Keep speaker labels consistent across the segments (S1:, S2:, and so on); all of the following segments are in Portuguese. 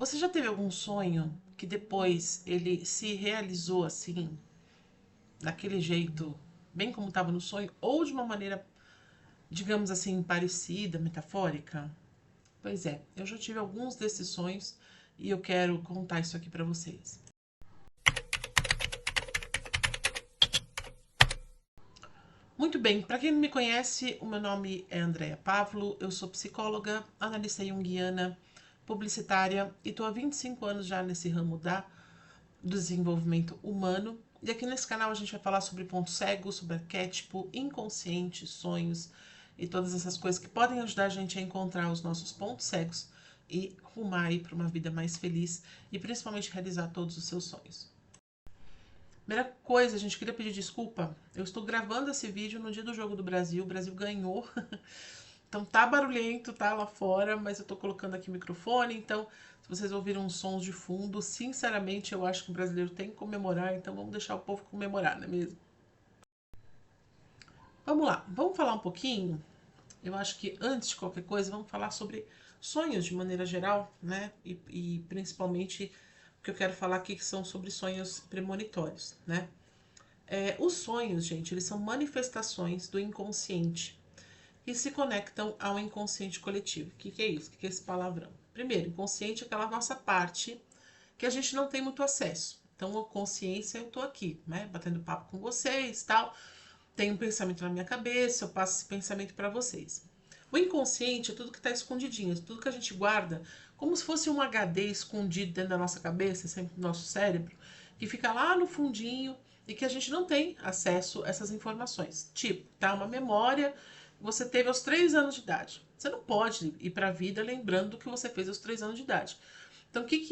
S1: Você já teve algum sonho que depois ele se realizou assim, daquele jeito, bem como estava no sonho, ou de uma maneira, digamos assim, parecida, metafórica? Pois é, eu já tive alguns desses sonhos e eu quero contar isso aqui para vocês. Muito bem, para quem não me conhece, o meu nome é Andrea Pavlo, eu sou psicóloga, analista junguiana, publicitária e estou há 25 anos já nesse ramo do desenvolvimento humano. E aqui nesse canal a gente vai falar sobre ponto cego, sobre arquétipo, inconsciente, sonhos e todas essas coisas que podem ajudar a gente a encontrar os nossos pontos cegos e rumar aí para uma vida mais feliz e principalmente realizar todos os seus sonhos. Primeira coisa, a gente queria pedir desculpa. Eu estou gravando esse vídeo no dia do jogo do Brasil. O Brasil ganhou. Então tá barulhento, tá lá fora, mas eu tô colocando aqui o microfone. Então, se vocês ouviram uns sons de fundo, sinceramente eu acho que o brasileiro tem que comemorar. Então vamos deixar o povo comemorar, não é mesmo? Vamos lá, vamos falar um pouquinho. Eu acho que antes de qualquer coisa, vamos falar sobre sonhos de maneira geral, né? E principalmente o que eu quero falar aqui que são sobre sonhos premonitórios, né? Os sonhos, gente, eles são manifestações do inconsciente que se conectam ao inconsciente coletivo. O que é isso? O que é esse palavrão? Primeiro, inconsciente é aquela nossa parte que a gente não tem muito acesso. Então, a consciência, eu tô aqui, né? Batendo papo com vocês, tal. Tem um pensamento na minha cabeça, eu passo esse pensamento para vocês. O inconsciente é tudo que está escondidinho, tudo que a gente guarda, como se fosse um HD escondido dentro da nossa cabeça, sempre no nosso cérebro, que fica lá no fundinho e que a gente não tem acesso a essas informações. Tipo, tá uma memória que você teve aos 3 anos de idade. Você não pode ir para a vida lembrando do que você fez aos 3 anos de idade. Então, o que,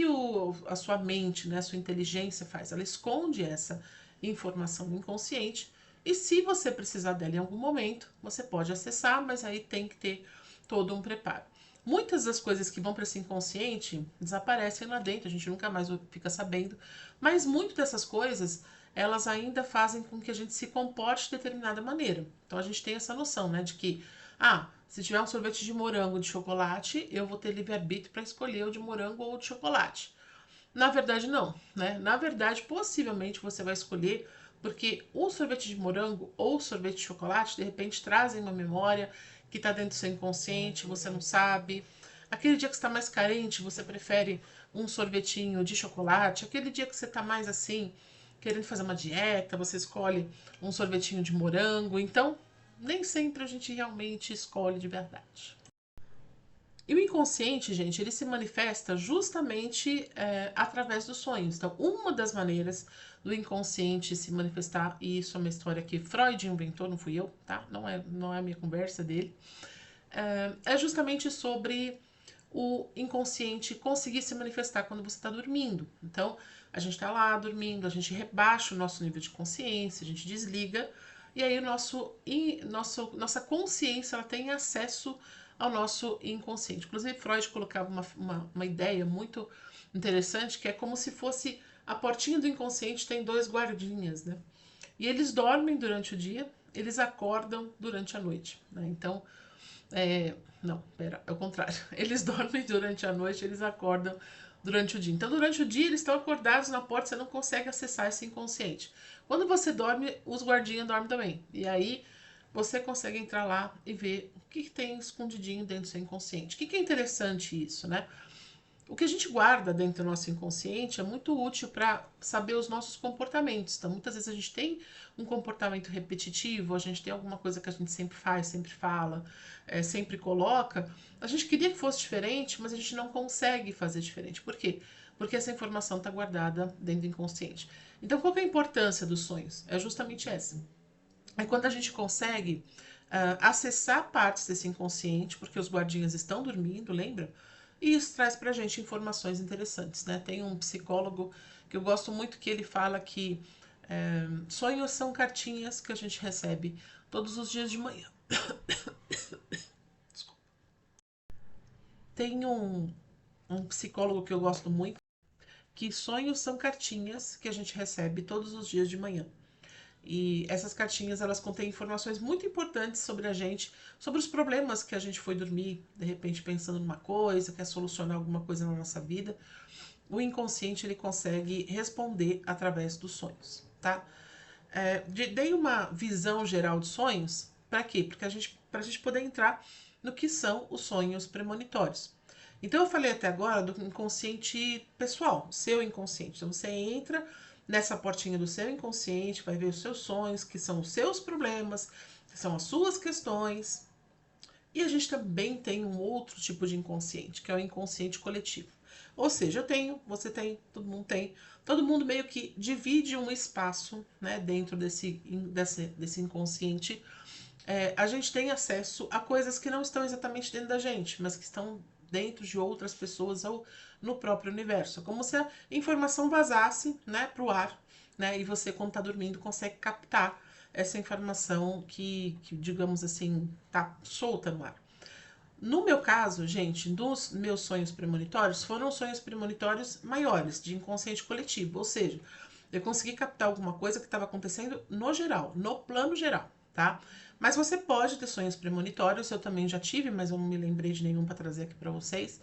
S1: a sua mente, né, a sua inteligência faz? Ela esconde essa informação no inconsciente e se você precisar dela em algum momento, você pode acessar, mas aí tem que ter todo um preparo. Muitas das coisas que vão para esse inconsciente desaparecem lá dentro, a gente nunca mais fica sabendo, mas muitas dessas coisas elas ainda fazem com que a gente se comporte de determinada maneira. Então a gente tem essa noção, né, de que, se tiver um sorvete de morango de chocolate, eu vou ter livre-arbítrio para escolher o de morango ou o de chocolate. Na verdade, não, né? Na verdade, possivelmente você vai escolher porque o sorvete de morango ou o sorvete de chocolate, de repente, trazem uma memória que está dentro do seu inconsciente, você não sabe. Aquele dia que você está mais carente, você prefere um sorvetinho de chocolate. Aquele dia que você está mais assim, querendo fazer uma dieta, você escolhe um sorvetinho de morango. Então, nem sempre a gente realmente escolhe de verdade. E o inconsciente, gente, ele se manifesta justamente através dos sonhos. Então, uma das maneiras do inconsciente se manifestar, e isso é uma história que Freud inventou, não fui eu, tá? Não é a minha conversa dele, é justamente sobre o inconsciente conseguir se manifestar quando você está dormindo. Então, a gente está lá dormindo, a gente rebaixa o nosso nível de consciência, a gente desliga, e aí nossa consciência ela tem acesso ao nosso inconsciente. Inclusive, Freud colocava uma ideia muito interessante, que é como se fosse a portinha do inconsciente tem dois guardinhas, né? E eles dormem durante o dia, eles acordam durante a noite, né? Então, não, pera, é o contrário. Eles dormem durante a noite, eles acordam durante o dia. Então, durante o dia, eles estão acordados na porta, você não consegue acessar esse inconsciente. Quando você dorme, os guardinhas dormem também. E aí, você consegue entrar lá e ver o que tem escondidinho dentro do seu inconsciente. O que é interessante isso, né? O que a gente guarda dentro do nosso inconsciente é muito útil para saber os nossos comportamentos. Então, muitas vezes a gente tem um comportamento repetitivo, a gente tem alguma coisa que a gente sempre faz, sempre fala, sempre coloca. A gente queria que fosse diferente, mas a gente não consegue fazer diferente. Por quê? Porque essa informação está guardada dentro do inconsciente. Então, qual que é a importância dos sonhos? É justamente essa. É quando a gente consegue acessar partes desse inconsciente, porque os guardinhas estão dormindo, lembra? E isso traz pra gente informações interessantes, né? Tem um psicólogo que eu gosto muito que ele fala que sonhos são cartinhas que a gente recebe todos os dias de manhã. Tem um psicólogo que eu gosto muito que sonhos são cartinhas que a gente recebe todos os dias de manhã. E essas cartinhas, elas contêm informações muito importantes sobre a gente, sobre os problemas que a gente foi dormir, de repente pensando numa coisa, quer solucionar alguma coisa na nossa vida. O inconsciente, ele consegue responder através dos sonhos, tá? Dei uma visão geral de sonhos, para quê? Porque pra gente poder entrar no que são os sonhos premonitórios. Então eu falei até agora do inconsciente pessoal, seu inconsciente. Então você entra nessa portinha do seu inconsciente, vai ver os seus sonhos, que são os seus problemas, que são as suas questões. E a gente também tem um outro tipo de inconsciente, que é o inconsciente coletivo. Ou seja, eu tenho, você tem, todo mundo tem. Todo mundo meio que divide um espaço, né, dentro desse inconsciente. A gente tem acesso a coisas que não estão exatamente dentro da gente, mas que estão dentro de outras pessoas ou no próprio universo. É como se a informação vazasse, né, para o ar, né, e você, quando está dormindo, consegue captar essa informação que, digamos assim, tá solta no ar. No meu caso, gente, dos meus sonhos premonitórios, foram sonhos premonitórios maiores, de inconsciente coletivo, ou seja, eu consegui captar alguma coisa que estava acontecendo no geral, no plano geral, tá? Mas você pode ter sonhos premonitórios, eu também já tive, mas eu não me lembrei de nenhum para trazer aqui para vocês,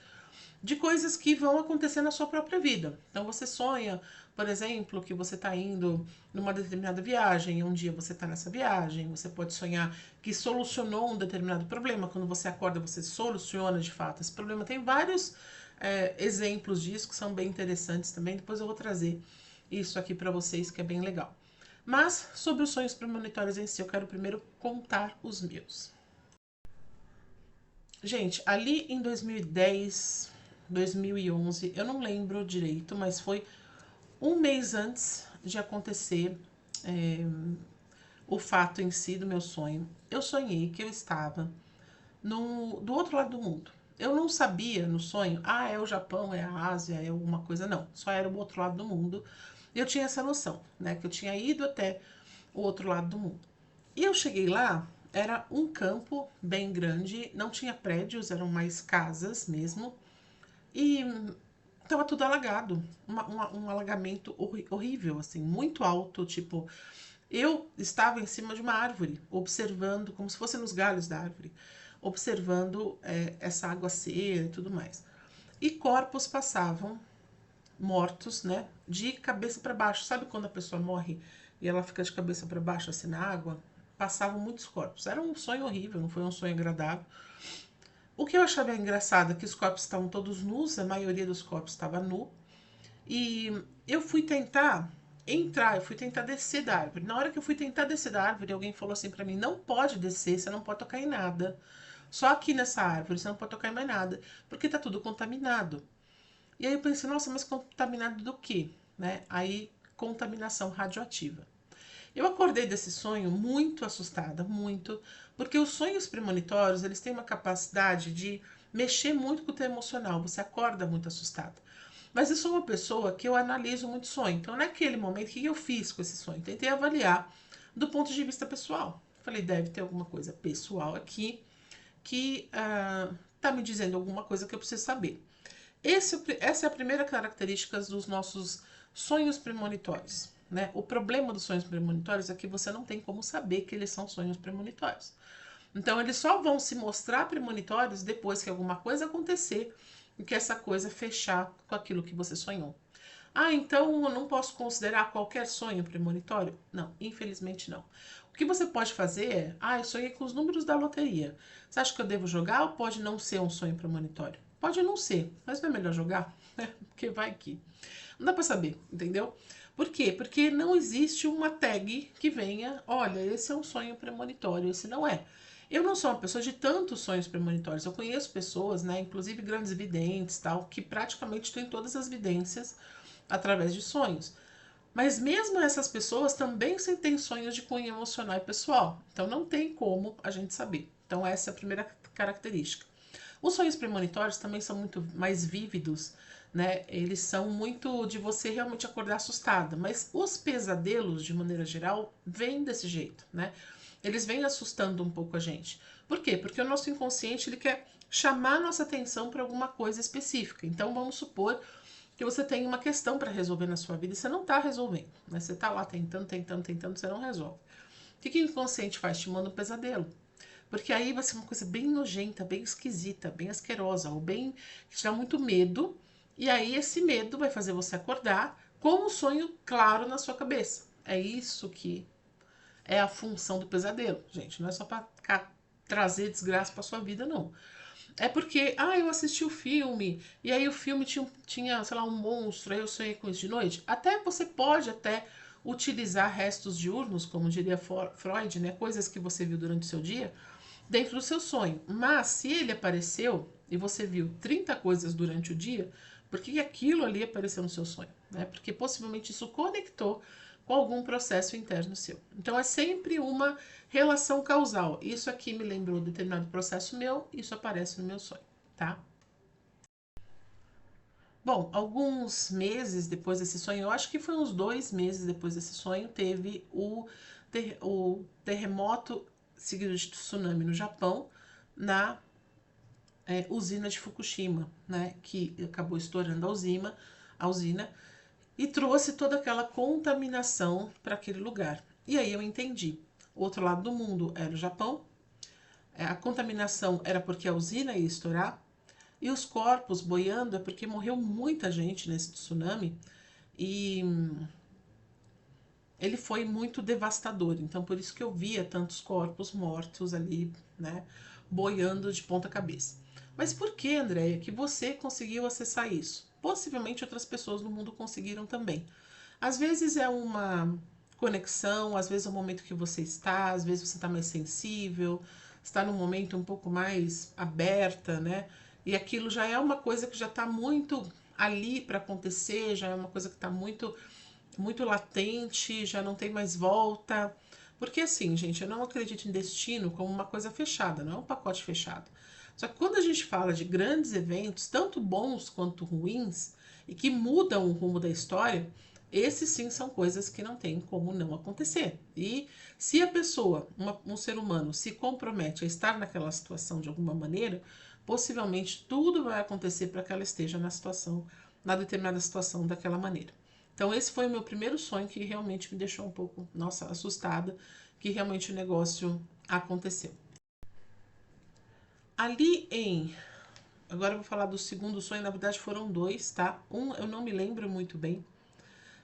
S1: de coisas que vão acontecer na sua própria vida. Então você sonha, por exemplo, que você está indo numa determinada viagem, e um dia você está nessa viagem, você pode sonhar que solucionou um determinado problema, quando você acorda você soluciona de fato esse problema. Tem vários exemplos disso que são bem interessantes também, depois eu vou trazer isso aqui para vocês que é bem legal. Mas sobre os sonhos premonitórios em si, eu quero primeiro contar os meus. Gente, ali em 2010, 2011, eu não lembro direito, mas foi um mês antes de acontecer o fato em si do meu sonho. Eu sonhei que eu estava do outro lado do mundo. Eu não sabia no sonho, é o Japão, é a Ásia, é alguma coisa, não. Só era o outro lado do mundo. E eu tinha essa noção, né? Que eu tinha ido até o outro lado do mundo. E eu cheguei lá, era um campo bem grande, não tinha prédios, eram mais casas mesmo. E tava tudo alagado. Um alagamento horrível, assim, muito alto. Tipo, eu estava em cima de uma árvore, observando, como se fosse nos galhos da árvore, observando essa água aguaceira e tudo mais. E corpos passavam mortos, né, de cabeça para baixo. Sabe quando a pessoa morre e ela fica de cabeça para baixo assim na água? Passavam muitos corpos. Era um sonho horrível, não foi um sonho agradável. O que eu achava engraçado é que os corpos estavam todos nus, a maioria dos corpos estava nu. E eu fui tentar entrar, eu fui tentar descer da árvore. Na hora que eu fui tentar descer da árvore, alguém falou assim para mim: não pode descer, você não pode tocar em nada. Só aqui nessa árvore, você não pode tocar em mais nada, porque tá tudo contaminado. E aí eu pensei, nossa, mas contaminado do quê? Né? Aí, contaminação radioativa. Eu acordei desse sonho muito assustada, muito, porque os sonhos premonitórios, eles têm uma capacidade de mexer muito com o teu emocional, você acorda muito assustada. Mas eu sou uma pessoa que eu analiso muito sonho, então naquele momento, o que eu fiz com esse sonho? Tentei avaliar do ponto de vista pessoal. Falei, deve ter alguma coisa pessoal aqui que tá me dizendo alguma coisa que eu preciso saber. Essa é a primeira característica dos nossos sonhos premonitórios. Né? O problema dos sonhos premonitórios é que você não tem como saber que eles são sonhos premonitórios. Então, eles só vão se mostrar premonitórios depois que alguma coisa acontecer e que essa coisa fechar com aquilo que você sonhou. Então eu não posso considerar qualquer sonho premonitório? Não, infelizmente não. O que você pode fazer eu sonhei com os números da loteria. Você acha que eu devo jogar ou pode não ser um sonho premonitório? Pode não ser, mas não é melhor jogar? Porque vai que. Não dá pra saber, entendeu? Por quê? Porque não existe uma tag que venha, olha, esse é um sonho premonitório, esse não é. Eu não sou uma pessoa de tantos sonhos premonitórios. Eu conheço pessoas, né, inclusive grandes videntes, tal, que praticamente têm todas as vidências através de sonhos. Mas mesmo essas pessoas também têm sonhos de cunho emocional e pessoal. Então não tem como a gente saber. Então essa é a primeira característica. Os sonhos premonitórios também são muito mais vívidos, né? Eles são muito de você realmente acordar assustada, mas os pesadelos, de maneira geral, vêm desse jeito, né? Eles vêm assustando um pouco a gente. Por quê? Porque o nosso inconsciente ele quer chamar nossa atenção para alguma coisa específica. Então vamos supor que você tem uma questão para resolver na sua vida e você não está resolvendo, né? Você está lá tentando, tentando, tentando, você não resolve. O que o inconsciente faz? Te manda um pesadelo. Porque aí vai ser uma coisa bem nojenta, bem esquisita, bem asquerosa, ou bem que te dá muito medo. E aí esse medo vai fazer você acordar com um sonho claro na sua cabeça. É isso que é a função do pesadelo, gente. Não é só para trazer desgraça para sua vida, não. É porque, eu assisti o filme, e aí o filme tinha, sei lá, um monstro, aí eu sonhei com isso de noite. Até você pode até utilizar restos diurnos, como diria Freud, né? Coisas que você viu durante o seu dia, dentro do seu sonho. Mas se ele apareceu e você viu 30 coisas durante o dia, por que aquilo ali apareceu no seu sonho? Né? Porque possivelmente isso conectou com algum processo interno seu. Então é sempre uma relação causal. Isso aqui me lembrou determinado processo meu, isso aparece no meu sonho, tá? Bom, alguns meses depois desse sonho, eu acho que foi uns 2 meses depois desse sonho, teve o terremoto seguido de tsunami no Japão, na usina de Fukushima, né, que acabou estourando a usina e trouxe toda aquela contaminação para aquele lugar. E aí eu entendi. O outro lado do mundo era o Japão, a contaminação era porque a usina ia estourar, e os corpos boiando é porque morreu muita gente nesse tsunami e ele foi muito devastador. Então, por isso que eu via tantos corpos mortos ali, né, boiando de ponta cabeça. Mas por que, Andréia, que você conseguiu acessar isso? Possivelmente outras pessoas no mundo conseguiram também. Às vezes é uma conexão, às vezes é o momento que você está, às vezes você está mais sensível, está num momento um pouco mais aberta, né? E aquilo já é uma coisa que já está muito ali para acontecer, já é uma coisa que está muito latente, já não tem mais volta. Porque assim, gente, eu não acredito em destino como uma coisa fechada, não é um pacote fechado. Só que quando a gente fala de grandes eventos, tanto bons quanto ruins, e que mudam o rumo da história, esses sim são coisas que não tem como não acontecer. E se a pessoa, um ser humano, se compromete a estar naquela situação de alguma maneira, possivelmente tudo vai acontecer para que ela esteja na situação, na determinada situação daquela maneira. Então esse foi o meu primeiro sonho que realmente me deixou um pouco, nossa, assustada, que realmente o negócio aconteceu. Ali em... Agora eu vou falar do segundo sonho, na verdade foram dois, tá? Um eu não me lembro muito bem,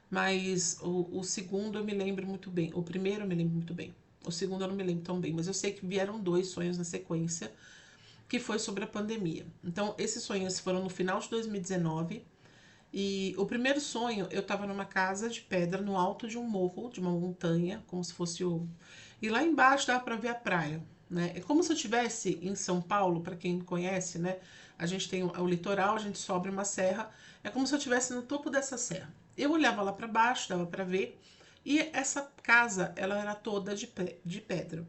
S1: mas o segundo eu me lembro muito bem. O primeiro eu me lembro muito bem. O segundo eu não me lembro tão bem, mas eu sei que vieram dois sonhos na sequência, que foi sobre a pandemia. Então, esses sonhos foram no final de 2019. E o primeiro sonho, eu tava numa casa de pedra no alto de um morro, de uma montanha, como se fosse o... E lá embaixo dava pra ver a praia, né? É como se eu estivesse em São Paulo, para quem conhece, né? A gente tem o litoral, a gente sobe uma serra, é como se eu estivesse no topo dessa serra. Eu olhava lá para baixo, dava para ver, e essa casa, ela era toda de pedra.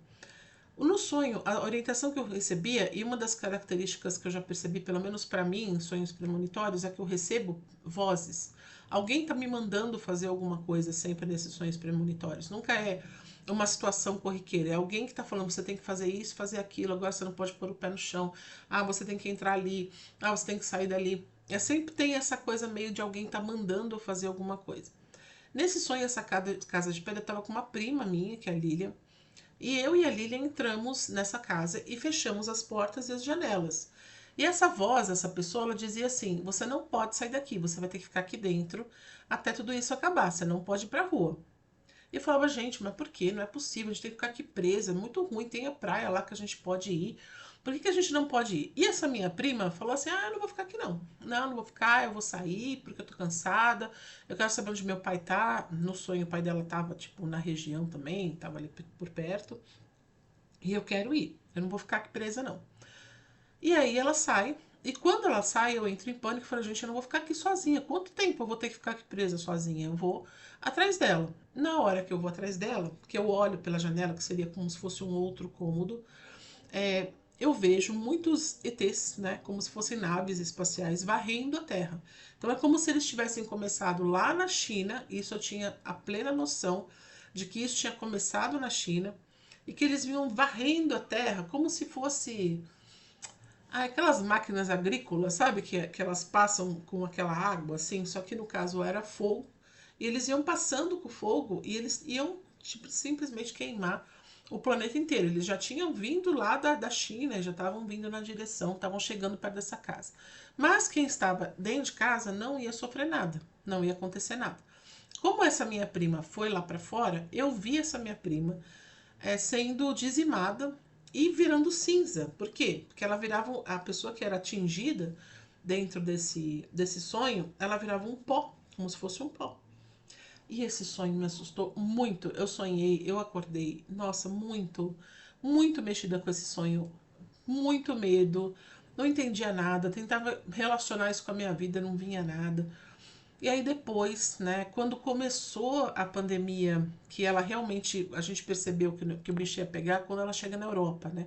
S1: No sonho, a orientação que eu recebia, e uma das características que eu já percebi, pelo menos para mim, em sonhos premonitórios, é que eu recebo vozes. Alguém está me mandando fazer alguma coisa sempre nesses sonhos premonitórios. Nunca é uma situação corriqueira. É alguém que está falando, você tem que fazer isso, fazer aquilo, agora você não pode pôr o pé no chão. Ah, você tem que entrar ali. Ah, você tem que sair dali. É sempre tem essa coisa meio de alguém tá mandando eu fazer alguma coisa. Nesse sonho, essa casa de pedra estava com uma prima minha, que é a Lilian, e eu e a Lilian entramos nessa casa e fechamos as portas e as janelas. E essa voz, essa pessoa, ela dizia assim: você não pode sair daqui, você vai ter que ficar aqui dentro até tudo isso acabar, você não pode ir pra rua. E eu falava, gente, mas por quê? Não é possível, a gente tem que ficar aqui presa, é muito ruim, tem a praia lá que a gente pode ir. Por que a gente não pode ir? E essa minha prima falou assim: eu não vou ficar aqui não. Não, não vou ficar, eu vou sair porque eu tô cansada. Eu quero saber onde meu pai tá. No sonho, o pai dela tava, tipo, na região também, tava ali por perto. E eu quero ir. Eu não vou ficar aqui presa, não. E aí ela sai. E quando ela sai, eu entro em pânico e falo, gente, eu não vou ficar aqui sozinha. Quanto tempo eu vou ter que ficar aqui presa sozinha? Eu vou atrás dela. Na hora que eu vou atrás dela, que eu olho pela janela, que seria como se fosse um outro cômodo, eu vejo muitos ETs, né, como se fossem naves espaciais varrendo a Terra. Então é como se eles tivessem começado lá na China, isso eu tinha a plena noção de que isso tinha começado na China, e que eles vinham varrendo a Terra como se fosse... aquelas máquinas agrícolas, sabe? Que elas passam com aquela água, assim, só que no caso era fogo. E eles iam passando com o fogo e eles iam tipo, simplesmente queimar o planeta inteiro. Eles já tinham vindo lá da China, já estavam vindo na direção, estavam chegando perto dessa casa. Mas quem estava dentro de casa não ia sofrer nada, não ia acontecer nada. Como essa minha prima foi lá para fora, eu vi essa minha prima sendo dizimada e virando cinza. Por quê? Porque ela virava a pessoa que era atingida dentro desse sonho, ela virava um pó, como se fosse um pó. E esse sonho me assustou muito. Eu sonhei, eu acordei, nossa, muito, muito mexida com esse sonho, muito medo, não entendia nada, tentava relacionar isso com a minha vida, não vinha nada. E aí depois, né, quando começou a pandemia, que ela realmente, a gente percebeu que o bicho ia pegar quando ela chega na Europa, né?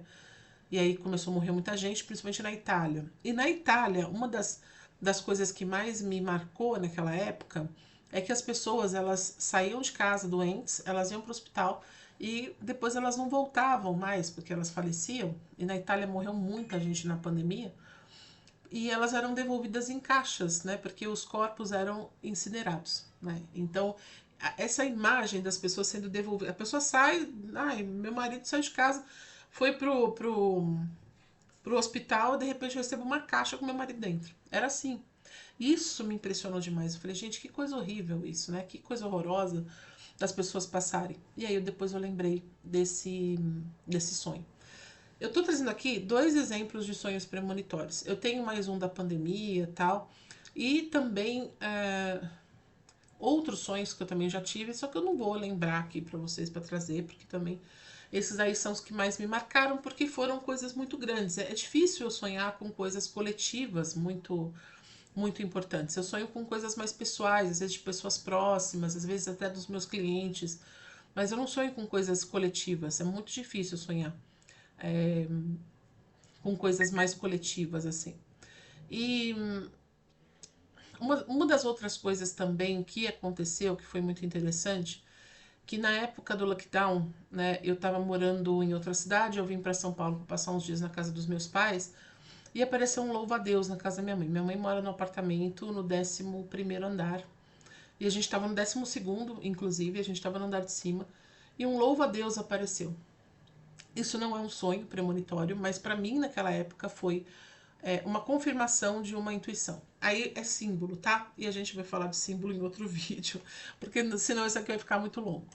S1: E aí começou a morrer muita gente, principalmente na Itália. E na Itália, uma das coisas que mais me marcou naquela época é que as pessoas, elas saíam de casa doentes, elas iam para o hospital e depois elas não voltavam mais, porque elas faleciam. E na Itália morreu muita gente na pandemia. E elas eram devolvidas em caixas, né? Porque os corpos eram incinerados, né? Então, essa imagem das pessoas sendo devolvidas. A pessoa sai, ai, meu marido saiu de casa, foi pro hospital e de repente eu recebo uma caixa com meu marido dentro. Era assim. Isso me impressionou demais. Eu falei, gente, que coisa horrível isso, né? Que coisa horrorosa das pessoas passarem. E aí depois eu lembrei desse sonho. Eu tô trazendo aqui dois exemplos de sonhos premonitórios. Eu tenho mais um da pandemia e tal. E também outros sonhos que eu também já tive, só que eu não vou lembrar aqui para vocês para trazer, porque também esses aí são os que mais me marcaram, porque foram coisas muito grandes. É difícil eu sonhar com coisas coletivas muito importantes. Eu sonho com coisas mais pessoais, às vezes de pessoas próximas, às vezes até dos meus clientes, mas eu não sonho com coisas coletivas. É muito difícil sonhar com coisas mais coletivas assim. E uma das outras coisas também que aconteceu, que foi muito interessante, que na época do lockdown, né, eu estava morando em outra cidade, eu vim para São Paulo para passar uns dias na casa dos meus pais, e apareceu um louva-a-Deus na casa da minha mãe. Minha mãe mora no apartamento no 11º andar, e a gente estava no 12º, inclusive, a gente estava no andar de cima, e um louva-a-Deus apareceu. Isso não é um sonho premonitório, mas para mim naquela época foi uma confirmação de uma intuição. Aí é símbolo, tá? E a gente vai falar de símbolo em outro vídeo, porque senão isso aqui vai ficar muito longo.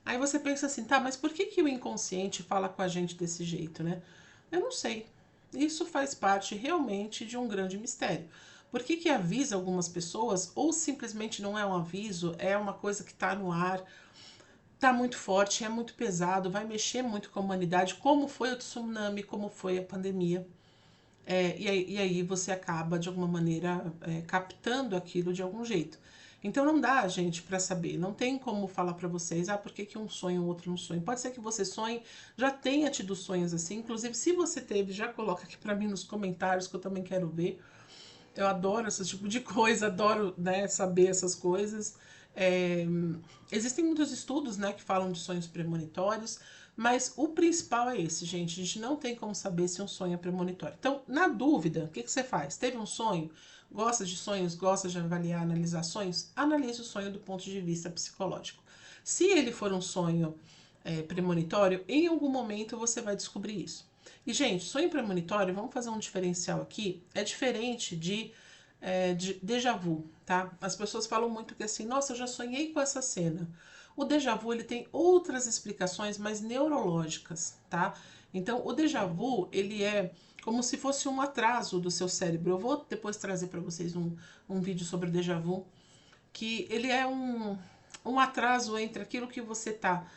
S1: Aí você pensa assim, tá, mas por que o inconsciente fala com a gente desse jeito, né? Eu não sei. Isso faz parte realmente de um grande mistério. Por que avisa algumas pessoas ou simplesmente não é um aviso, é uma coisa que está no ar, tá muito forte, é muito pesado, vai mexer muito com a humanidade, como foi o tsunami, como foi a pandemia. E aí você acaba, de alguma maneira, captando aquilo de algum jeito. Então não dá, gente, para saber. Não tem como falar para vocês, por que um sonha, o outro não sonha. Pode ser que você sonhe, já tenha tido sonhos assim. Inclusive, se você teve, já coloca aqui para mim nos comentários, que eu também quero ver. Eu adoro esse tipo de coisa, adoro, né, saber essas coisas. É, existem muitos estudos, né, que falam de sonhos premonitórios, mas o principal é esse, gente. A gente não tem como saber se um sonho é premonitório. Então, na dúvida, o que você faz? Teve um sonho? Gosta de sonhos? Gosta de avaliar, analisar sonhos? Analise o sonho do ponto de vista psicológico. Se ele for um sonho premonitório, em algum momento você vai descobrir isso. E, gente, sonho premonitório, vamos fazer um diferencial aqui, é diferente de déjà vu, tá? As pessoas falam muito que assim, nossa, eu já sonhei com essa cena. O déjà vu, ele tem outras explicações mais neurológicas, tá? Então, o déjà vu, ele é como se fosse um atraso do seu cérebro. Eu vou depois trazer para vocês um vídeo sobre o déjà vu, que ele é um atraso entre aquilo que você tá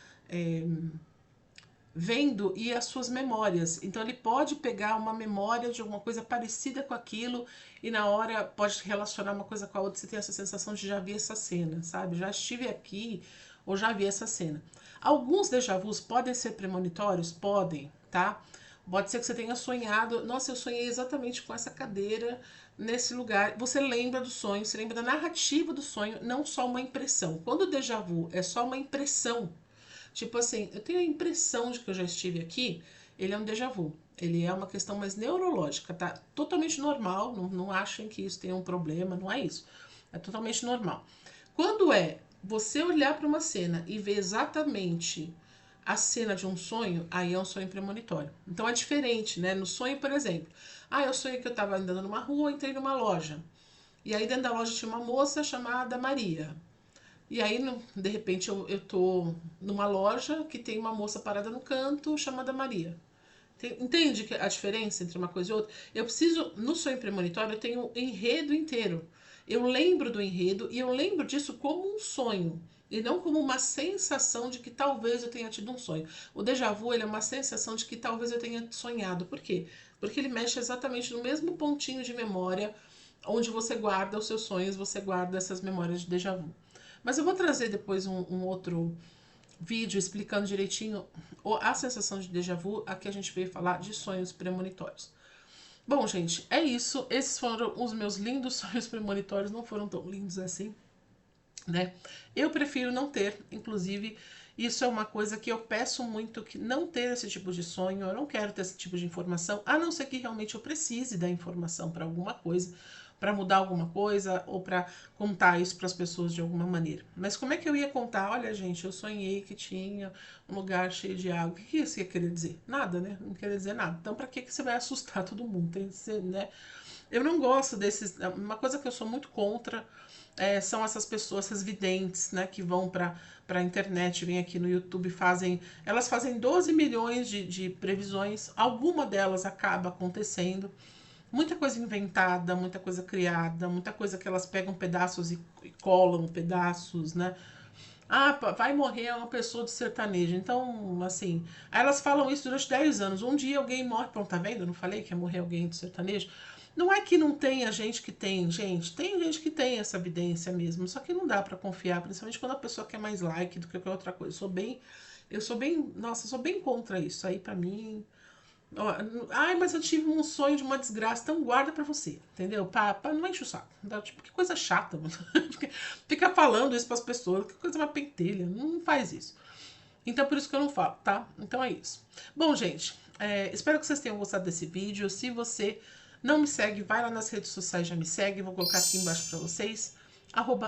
S1: vendo e as suas memórias. Então ele pode pegar uma memória de alguma coisa parecida com aquilo e na hora pode relacionar uma coisa com a outra, você tem essa sensação de já vi essa cena, sabe? Já estive aqui ou já vi essa cena. Alguns déjà vus podem ser premonitórios? Podem, tá? Pode ser que você tenha sonhado, nossa, eu sonhei exatamente com essa cadeira nesse lugar. Você lembra do sonho, você lembra da narrativa do sonho, não só uma impressão. Quando o déjà vu é só uma impressão, tipo assim, eu tenho a impressão de que eu já estive aqui, ele é um déjà vu. Ele é uma questão mais neurológica, tá? Totalmente normal, não achem que isso tem um problema, não é isso. É totalmente normal. Quando é você olhar para uma cena e ver exatamente a cena de um sonho, aí é um sonho premonitório. Então é diferente, né? No sonho, por exemplo, eu sonhei que eu estava andando numa rua, entrei numa loja. E aí dentro da loja tinha uma moça chamada Maria. E aí, de repente, eu tô numa loja que tem uma moça parada no canto chamada Maria. Entende a diferença entre uma coisa e outra? Eu preciso, no sonho premonitório, eu tenho o enredo inteiro. Eu lembro do enredo e eu lembro disso como um sonho. E não como uma sensação de que talvez eu tenha tido um sonho. O déjà vu, ele é uma sensação de que talvez eu tenha sonhado. Por quê? Porque ele mexe exatamente no mesmo pontinho de memória onde você guarda os seus sonhos, você guarda essas memórias de déjà vu. Mas eu vou trazer depois um outro vídeo explicando direitinho a sensação de déjà vu. Aqui a gente veio falar de sonhos premonitórios. Bom, gente, é isso. Esses foram os meus lindos sonhos premonitórios. Não foram tão lindos assim, né? Eu prefiro não ter, inclusive, isso é uma coisa que eu peço muito, que não ter esse tipo de sonho. Eu não quero ter esse tipo de informação, a não ser que realmente eu precise da informação para alguma coisa, para mudar alguma coisa ou para contar isso para as pessoas de alguma maneira. Mas como é que eu ia contar? Olha, gente, eu sonhei que tinha um lugar cheio de água. O que isso ia querer dizer? Nada, né? Não queria dizer nada. Então, para que você vai assustar todo mundo? Tem que ser, né? Eu não gosto desses. Uma coisa que eu sou muito contra são essas pessoas, essas videntes, né, que vão para a internet, vêm aqui no YouTube, elas fazem 12 milhões de previsões, alguma delas acaba acontecendo, muita coisa inventada, muita coisa criada, muita coisa que elas pegam pedaços e colam pedaços, né? Vai morrer uma pessoa do sertanejo. Então, assim, aí elas falam isso durante 10 anos. Um dia alguém morre. Pronto, tá vendo? Eu não falei que ia morrer alguém do sertanejo? Não é que não tenha gente que tem, gente. Tem gente que tem essa evidência mesmo. Só que não dá pra confiar, principalmente quando a pessoa quer mais like do que qualquer outra coisa. Nossa, eu sou bem contra isso. Aí pra mim, mas eu tive um sonho de uma desgraça, então guarda pra você, entendeu? Não enche o saco. Tipo, que coisa chata, mano. Fica falando isso pras pessoas, que coisa uma pentelha. Não faz isso. Então, por isso que eu não falo, tá? Então é isso. Bom, gente, espero que vocês tenham gostado desse vídeo. Se você não me segue, vai lá nas redes sociais, já me segue. Vou colocar aqui embaixo pra vocês.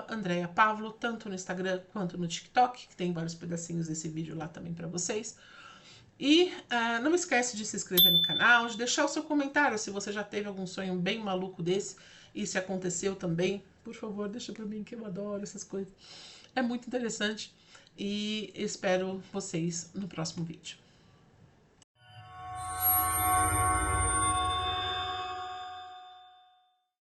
S1: @Andrea Pavlo, tanto no Instagram quanto no TikTok, que tem vários pedacinhos desse vídeo lá também pra vocês. E não esquece de se inscrever no canal, de deixar o seu comentário se você já teve algum sonho bem maluco desse e se aconteceu também. Por favor, deixa pra mim que eu adoro essas coisas. É muito interessante e espero vocês no próximo vídeo.